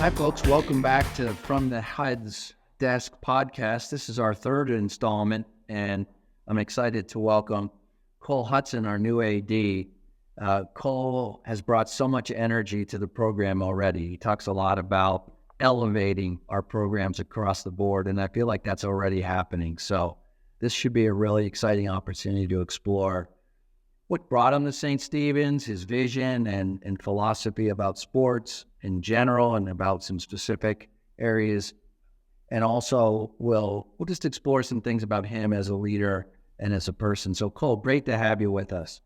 Hi, folks. Welcome back to From the HUD's Desk podcast. This is our third installment, and I'm excited to welcome Cole Hudson, our new AD. Cole has brought so much energy to the program already. He talks a lot about elevating our programs across the board, and I feel like that's already happening. So this should be a really exciting opportunity to explore what brought him to St. Stephen's, his vision and philosophy about sports in general and about some specific areas. And also we'll just explore some things about him as a leader and as a person. So Cole, great to have you with us.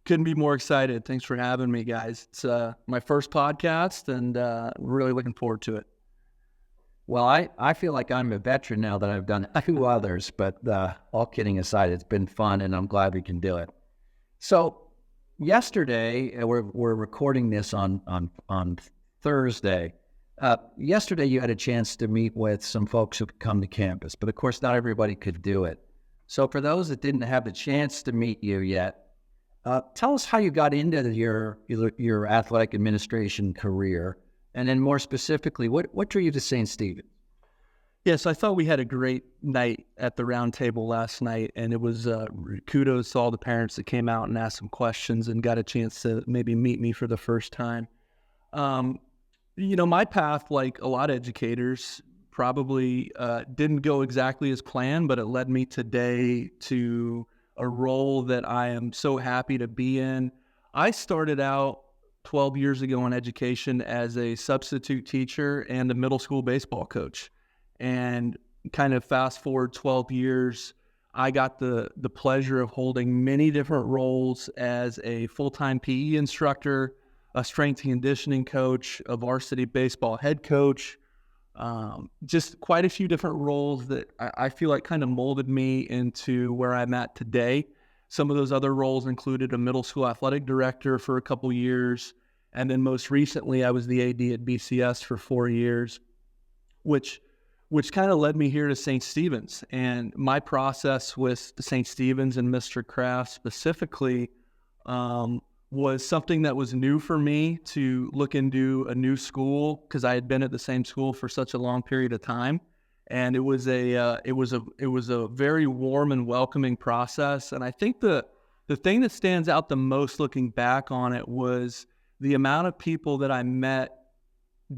Couldn't be more excited. Thanks for having me, guys. It's my first podcast, and really looking forward to it. Well, I feel like I'm a veteran now that I've done 2 others, but all kidding aside, it's been fun, and I'm glad we can do it. So yesterday, we're recording this on Thursday. Yesterday, you had a chance to meet with some folks who could come to campus, but of course, not everybody could do it. So for those that didn't have the chance to meet you yet, tell us how you got into your athletic administration career, and then more specifically, what drew you to St. Stephen's? Yes, I thought we had a great night at the round table last night, and it was kudos to all the parents that came out and asked some questions and got a chance to maybe meet me for the first time. My path, like a lot of educators, probably didn't go exactly as planned, but it led me today to a role that I am so happy to be in. I started out 12 years ago in education as a substitute teacher and a middle school baseball coach. And kind of fast forward 12 years, I got the pleasure of holding many different roles as a full-time PE instructor, a strength and conditioning coach, a varsity baseball head coach, just quite a few different roles that I feel like kind of molded me into where I'm at today. Some of those other roles included a middle school athletic director for a couple years, and then most recently I was the AD at BCS for 4 years, which kind of led me here to St. Stephen's. And my process with St. Stephen's and Mr. Kraft specifically was something that was new for me to look into a new school, because I had been at the same school for such a long period of time. And it was a very warm and welcoming process. And I think the thing that stands out the most looking back on it was the amount of people that I met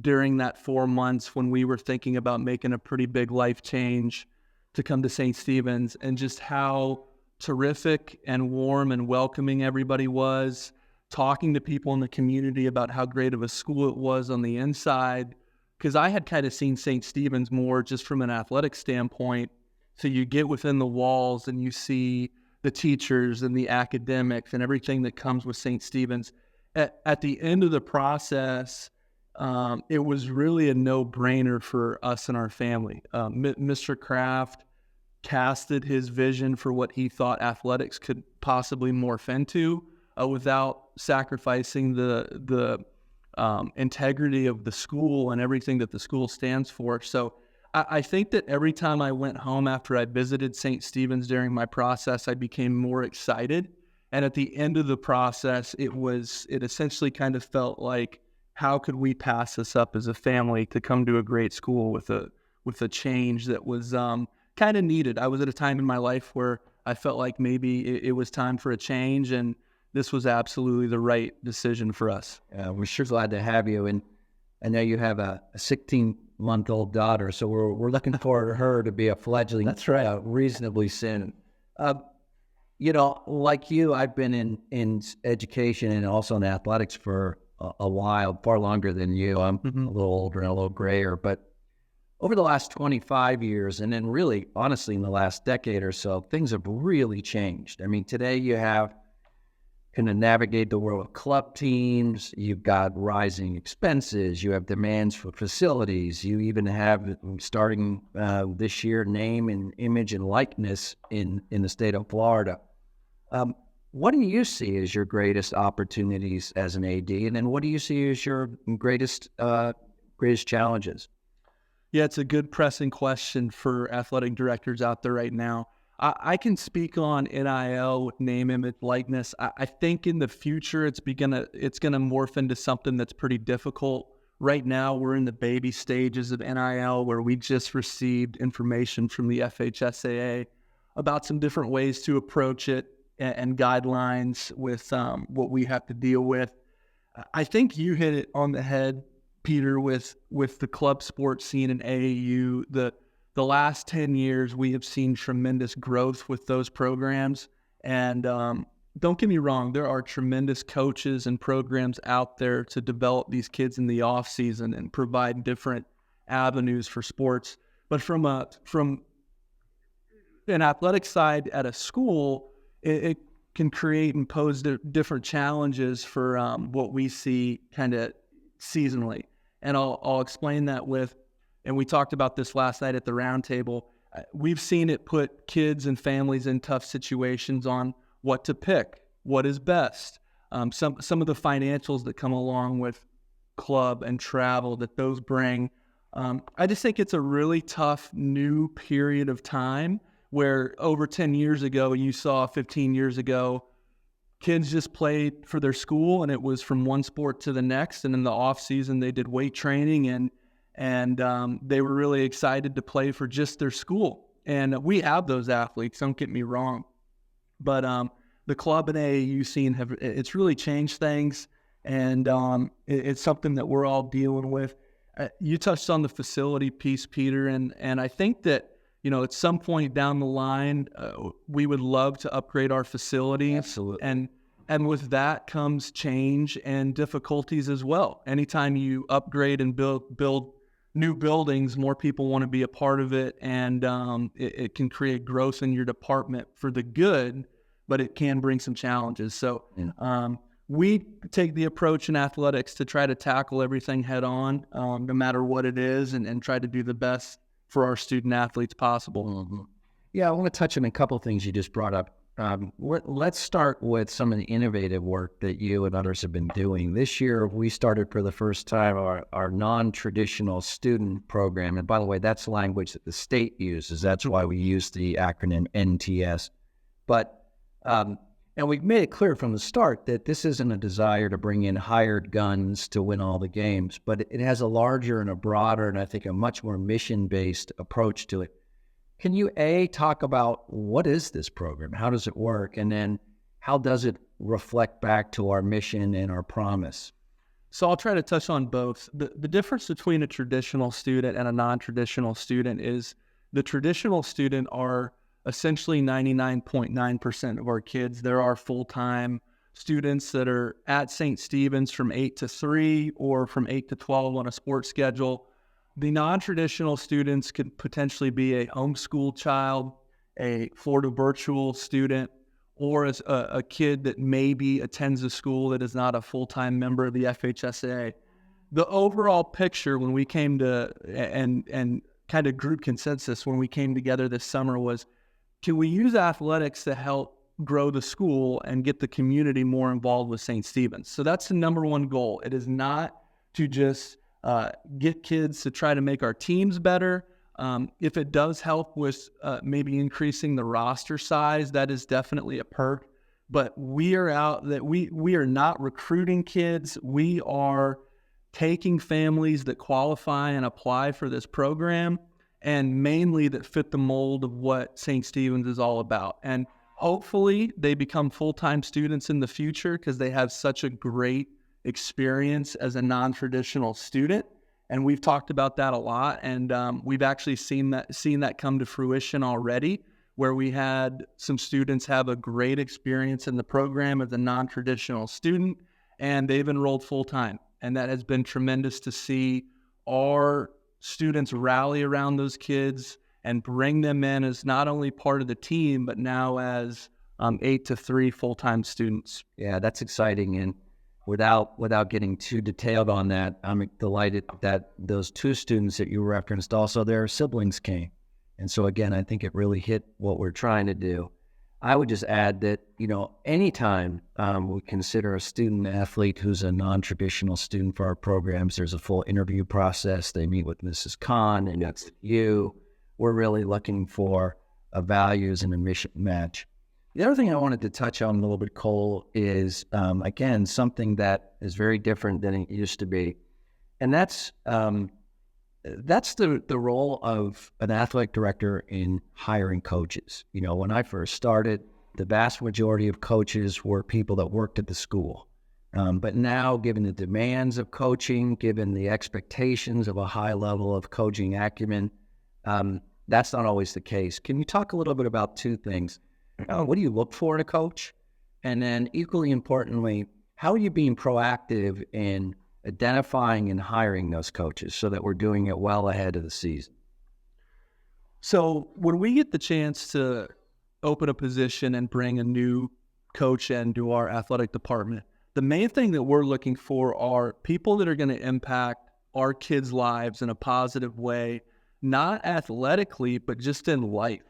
during that 4 months when we were thinking about making a pretty big life change to come to St. Stephen's, and just how terrific and warm and welcoming everybody was, talking to people in the community about how great of a school it was on the inside, because I had kind of seen St. Stephen's more just from an athletic standpoint. So you get within the walls and you see the teachers and the academics and everything that comes with St. Stephen's. At the end of the process, it was really a no-brainer for us and our family. Mr. Kraft casted his vision for what he thought athletics could possibly morph into without sacrificing the integrity of the school and everything that the school stands for. So I think that every time I went home after I visited St. Stephen's during my process, I became more excited. And at the end of the process, it essentially kind of felt like, how could we pass this up as a family to come to a great school with a change that was kind of needed? I was at a time in my life where I felt like maybe it was time for a change, and this was absolutely the right decision for us. We're sure glad to have you. And I know you have a 16-month-old daughter, so we're looking for her to be a fledgling. That's right. Reasonably soon. Like you, I've been in education and also in athletics for a while, far longer than you. I'm a little older and a little grayer, but over the last 25 years, and then really, honestly, in the last decade or so, things have really changed. I mean, today you have kind of navigate the world of club teams. You've got rising expenses. You have demands for facilities. You even have, starting this year, name and image and likeness in the state of Florida. What do you see as your greatest opportunities as an AD? And then what do you see as your greatest challenges? Yeah, it's a good pressing question for athletic directors out there right now. I can speak on NIL with name, image, likeness. I think in the future it's gonna morph into something that's pretty difficult Right now, we're in the baby stages of NIL, where we just received information from the FHSAA about some different ways to approach it and guidelines with what we have to deal with. I think you hit it on the head, Peter, with the club sports scene in AAU. The last 10 years, we have seen tremendous growth with those programs. And don't get me wrong, there are tremendous coaches and programs out there to develop these kids in the off season and provide different avenues for sports. But from an athletic side at a school, it can create and pose different challenges for what we see kind of seasonally. And I'll explain that with, and we talked about this last night at the roundtable, we've seen it put kids and families in tough situations on what to pick, what is best. Some of the financials that come along with club and travel that those bring. I just think it's a really tough new period of time where over 10 years ago, you saw 15 years ago, kids just played for their school and it was from one sport to the next. And in the off season, they did weight training and they were really excited to play for just their school. And we have those athletes, don't get me wrong. But the club and AAU scene, it's really changed things. And it's something that we're all dealing with. You touched on the facility piece, Peter, and I think that, you know, at some point down the line, we would love to upgrade our facility. Absolutely. And with that comes change and difficulties as well. Anytime you upgrade and build new buildings, more people want to be a part of it, and it can create growth in your department for the good, but it can bring some challenges. So we take the approach in athletics to try to tackle everything head on, no matter what it is, and try to do the best for our student athletes possible. Mm-hmm. Yeah, I want to touch on a couple of things you just brought up. Let's start with some of the innovative work that you and others have been doing. This year, we started for the first time our non-traditional student program. And by the way, that's language that the state uses. That's why we use the acronym NTS. But and we've made it clear from the start that this isn't a desire to bring in hired guns to win all the games, but it has a larger and a broader and I think a much more mission-based approach to it. Can you, talk about what is this program? How does it work? And then how does it reflect back to our mission and our promise? So I'll try to touch on both. The difference between a traditional student and a non-traditional student is the traditional student are essentially 99.9% of our kids. There are full-time students that are at St. Stephen's from 8 to 3 or from 8 to 12 on a sports schedule. The non-traditional students could potentially be a homeschool child, a Florida virtual student, or as a kid that maybe attends a school that is not a full-time member of the FHSAA. The overall picture when we came to, and kind of group consensus when we came together this summer was, can we use athletics to help grow the school and get the community more involved with St. Stephen's? So that's the number one goal. It is not to just get kids to try to make our teams better. If it does help with maybe increasing the roster size, that is definitely a perk. But we are not recruiting kids. We are taking families that qualify and apply for this program, and mainly that fit the mold of what St. Stephen's is all about. And hopefully they become full-time students in the future because they have such a great experience as a non-traditional student. And we've talked about that a lot. And we've actually seen that come to fruition already, where we had some students have a great experience in the program as a non-traditional student, and they've enrolled full-time. And that has been tremendous to see our students rally around those kids and bring them in as not only part of the team, but now as 8 to 3 full-time students. Yeah, that's exciting. And without getting too detailed on that, I'm delighted that those 2 students that you referenced, also their siblings came. And so again, I think it really hit what we're trying to do. I would just add that, anytime we consider a student athlete who's a non-traditional student for our programs, there's a full interview process. They meet with Mrs. Khan and that's you. We're really looking for a values and a mission match. The other thing I wanted to touch on a little bit, Cole, is, again, something that is very different than it used to be. And that's the role of an athletic director in hiring coaches. You know, when I first started, the vast majority of coaches were people that worked at the school. But now, given the demands of coaching, given the expectations of a high level of coaching acumen, that's not always the case. Can you talk a little bit about two things? What do you look for in a coach? And then equally importantly, how are you being proactive in identifying and hiring those coaches so that we're doing it well ahead of the season? So when we get the chance to open a position and bring a new coach into our athletic department, the main thing that we're looking for are people that are going to impact our kids' lives in a positive way, not athletically, but just in life.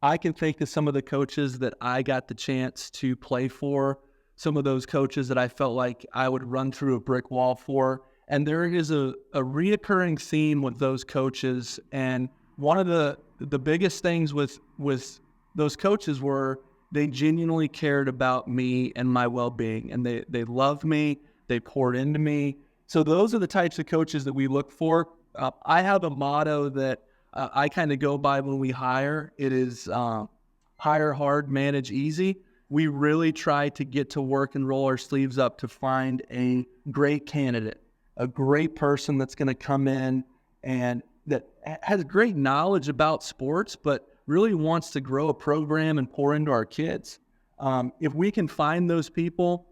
I can think of some of the coaches that I got the chance to play for, some of those coaches that I felt like I would run through a brick wall for. And there is a reoccurring theme with those coaches. And one of the biggest things with those coaches were they genuinely cared about me and my well-being. And they loved me. They poured into me. So those are the types of coaches that we look for. I have a motto that I kind of go by when we hire. It is hire hard, manage easy. We really try to get to work and roll our sleeves up to find a great candidate, a great person that's going to come in and that has great knowledge about sports, but really wants to grow a program and pour into our kids. If we can find those people,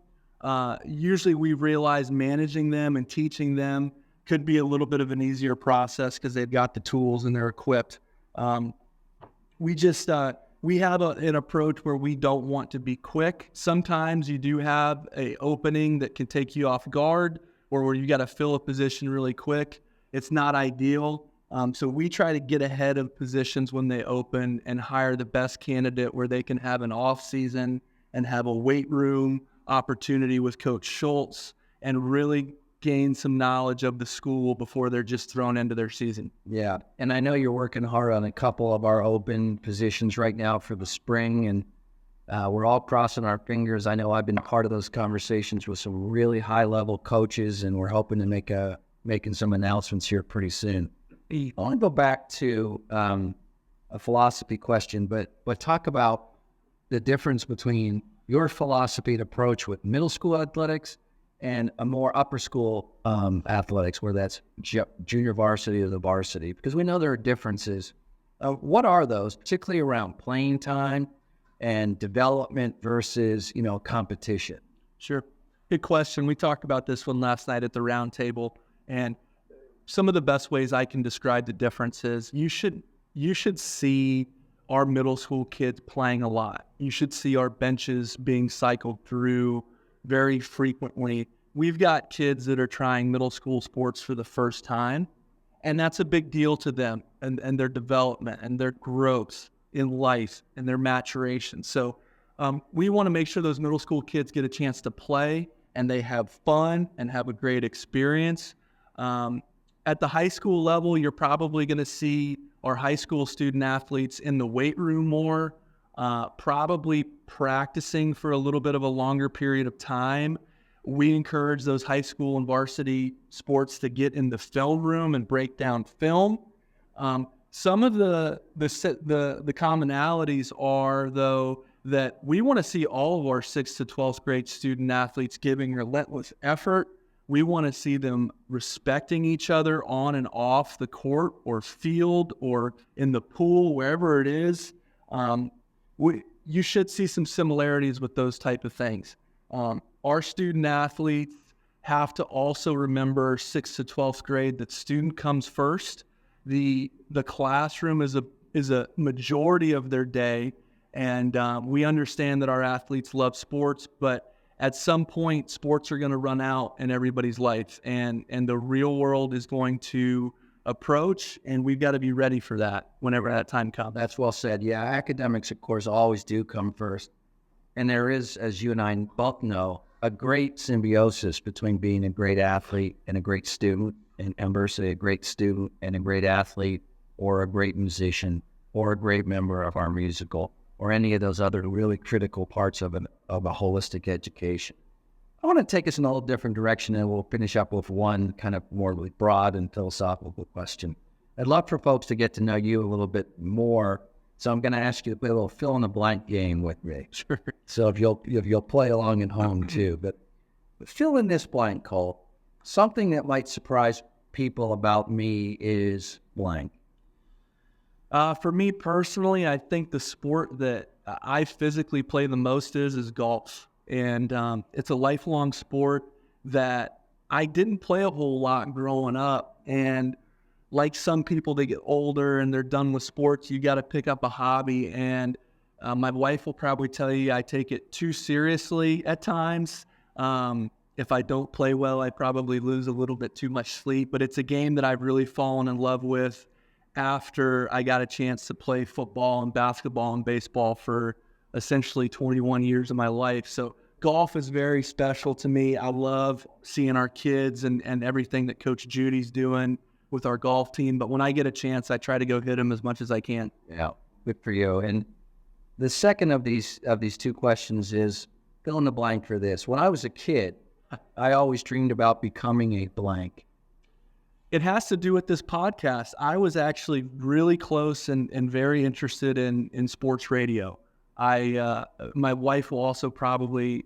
usually we realize managing them and teaching them could be a little bit of an easier process because they've got the tools and they're equipped. We have an approach where we don't want to be quick. Sometimes you do have an opening that can take you off guard or where you got to fill a position really quick. It's not ideal. So we try to get ahead of positions when they open and hire the best candidate where they can have an off season and have a weight room opportunity with Coach Schultz and really gain some knowledge of the school before they're just thrown into their season. Yeah, and I know you're working hard on a couple of our open positions right now for the spring, and we're all crossing our fingers. I know I've been part of those conversations with some really high-level coaches, and we're hoping to making some announcements here pretty soon. I want to go back to a philosophy question, but talk about the difference between your philosophy and approach with middle school athletics and a more upper school athletics, where that's junior varsity or the varsity, because we know there are differences. What are those, particularly around playing time and development versus, competition? Sure. Good question. We talked about this one last night at the round table, and some of the best ways I can describe the differences, you should see our middle school kids playing a lot. You should see our benches being cycled through very frequently. We've got kids that are trying middle school sports for the first time, and that's a big deal to them and their development and their growth in life and their maturation. So we want to make sure those middle school kids get a chance to play and they have fun and have a great experience. At the high school level, you're probably going to see our high school student athletes in the weight room more, probably practicing for a little bit of a longer period of time. We encourage those high school and varsity sports to get in the film room and break down film. Some of the commonalities are, though, that we want to see all of our 6th to 12th grade student athletes giving relentless effort. We want to see them respecting each other on and off the court or field or in the pool, wherever it is. You should see some similarities with those type of things. Our student athletes have to also remember 6th to 12th grade that student comes first. The classroom is a majority of their day, and we understand that our athletes love sports, but at some point, sports are going to run out in everybody's life, and the real world is going to approach, and we've got to be ready for that whenever that time comes. That's well said. Yeah, academics, of course, always do come first. And there is, as you and I both know, a great symbiosis between being a great athlete and a great student, and conversely, a great student and a great athlete, or a great musician, or a great member of our musical, or any of those other really critical parts of a holistic education. I want to take us in a little different direction, and we'll finish up with one kind of more broad and philosophical question. I'd love for folks to get to know you a little bit more, so I'm going to ask you to play a little fill-in-the-blank game with me. Sure. So if you'll play along at home too, but fill in this blank, Cole. Something that might surprise people about me is blank. For me personally, I think the sport that I physically play the most is golf. And it's a lifelong sport that I didn't play a whole lot growing up. And like some people, they get older and they're done with sports. You got to pick up a hobby. And my wife will probably tell you I take it too seriously at times. If I don't play well, I probably lose a little bit too much sleep. But it's a game that I've really fallen in love with after I got a chance to play football and basketball and baseball for essentially 21 years of my life. So golf is very special to me. I love seeing our kids and everything that Coach Judy's doing with our golf team. But when I get a chance, I try to go hit them as much as I can. Yeah, good for you. And the second of these two questions is fill in the blank for this. When I was a kid, I always dreamed about becoming a blank. It has to do with this podcast. I was actually really close and very interested in sports radio. My wife will also probably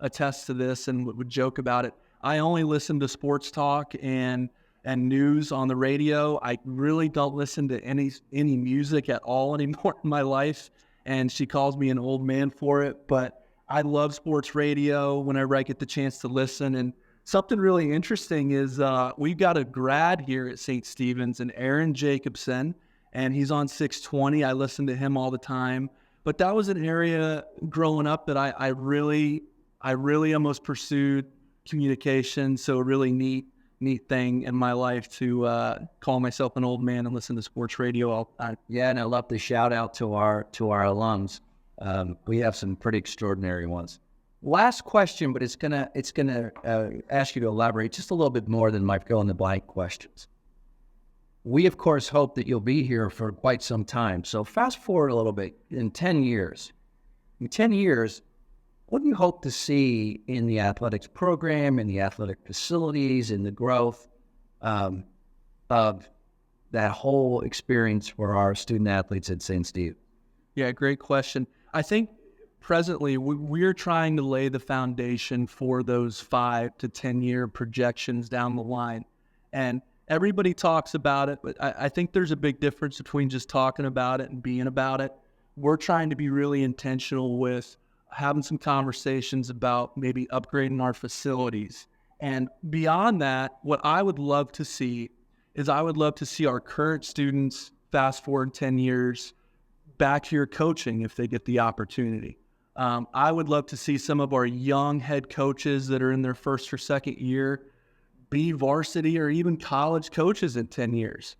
attest to this and would joke about it. I only listen to sports talk and news on the radio. I really don't listen to any music at all anymore in my life. And she calls me an old man for it. But I love sports radio whenever I get the chance to listen. And something really interesting is we've got a grad here at St. Stephen's, and Aaron Jacobson, and he's on 620. I listen to him all the time. But that was an area growing up that I really almost pursued communication. So a really neat thing in my life to call myself an old man and listen to sports radio all the time. Yeah, and I love to shout out to our alums. We have some pretty extraordinary ones. Last question, but it's gonna ask you to elaborate just a little bit more than my fill in the blank questions. We of course hope that you'll be here for quite some time. So fast forward a little bit. In 10 years, what do you hope to see in the athletics program, in the athletic facilities, in the growth of that whole experience for our student athletes at St. Steve? Yeah, great question. I think presently we're trying to lay the foundation for those 5 to 10 year projections down the line. And everybody talks about it, but I think there's a big difference between just talking about it and being about it. We're trying to be really intentional with having some conversations about maybe upgrading our facilities. And beyond that, what I would love to see is our current students, fast forward 10 years, back here coaching if they get the opportunity. I would love to see some of our young head coaches that are in their first or second year be varsity or even college coaches in 10 years.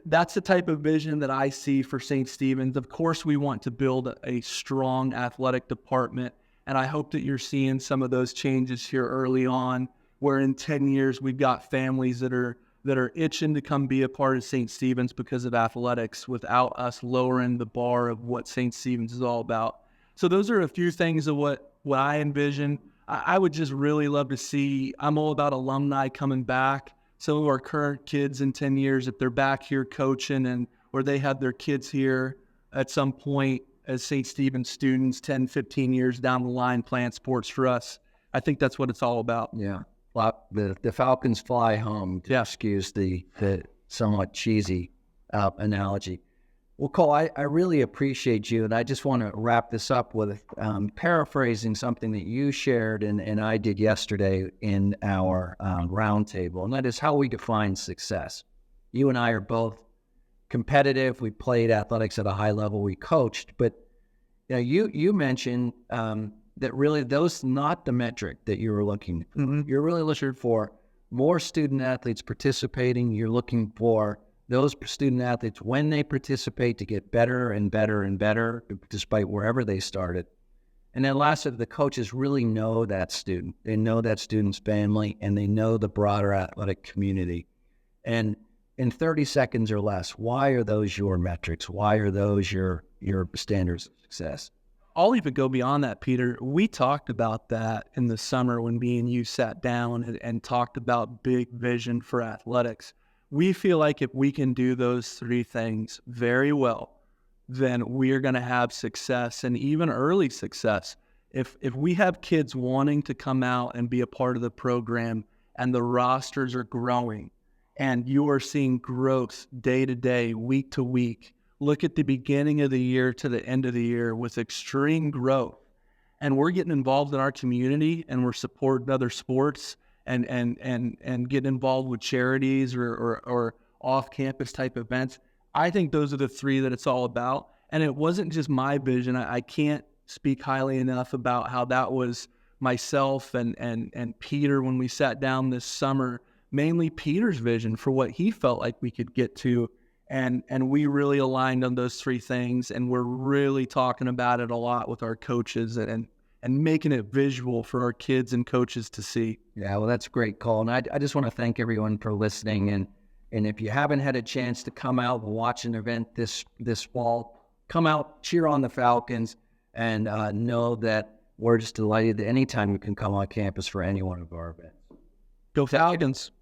That's the type of vision that I see for St. Stephen's. Of course, we want to build a strong athletic department, and I hope that you're seeing some of those changes here early on, where in 10 years we've got families that are itching to come be a part of St. Stephen's because of athletics without us lowering the bar of what St. Stephen's is all about. So those are a few things of what I envision. I would just really love to see, I'm all about alumni coming back. Some of our current kids in 10 years, if they're back here coaching or they have their kids here at some point as St. Stephen's students 10, 15 years down the line playing sports for us, I think that's what it's all about. Yeah. Well, the Falcons fly home, to excuse the somewhat cheesy analogy. Well, Cole, I really appreciate you, and I just want to wrap this up with paraphrasing something that you shared and I did yesterday in our roundtable, and that is how we define success. You and I are both competitive. We played athletics at a high level. We coached, but you mentioned that really those not the metric that you were looking for. Mm-hmm. You're really looking for more student athletes participating. You're looking for those student athletes, when they participate, to get better and better and better, despite wherever they started. And then lastly, the coaches really know that student. They know that student's family, and they know the broader athletic community. And in 30 seconds or less, why are those your metrics? Why are those your standards of success? I'll even go beyond that, Peter. We talked about that in the summer when me and you sat down and talked about big vision for athletics. We feel like if we can do those three things very well, then we're going to have success, and even early success. If we have kids wanting to come out and be a part of the program and the rosters are growing and you are seeing growth day to day, week to week, look at the beginning of the year to the end of the year with extreme growth, and we're getting involved in our community and we're supporting other sports and getting involved with charities or off-campus type events. I think those are the three that it's all about. And it wasn't just my vision. I can't speak highly enough about how that was myself and Peter when we sat down this summer, mainly Peter's vision for what he felt like we could get to. And we really aligned on those three things. And we're really talking about it a lot with our coaches and making it visual for our kids and coaches to see. Yeah, well, that's great, Cole. And I just want to thank everyone for listening. And if you haven't had a chance to come out and watch an event this fall, come out, cheer on the Falcons, and know that we're just delighted that anytime you can come on campus for any one of our events. Go Falcons.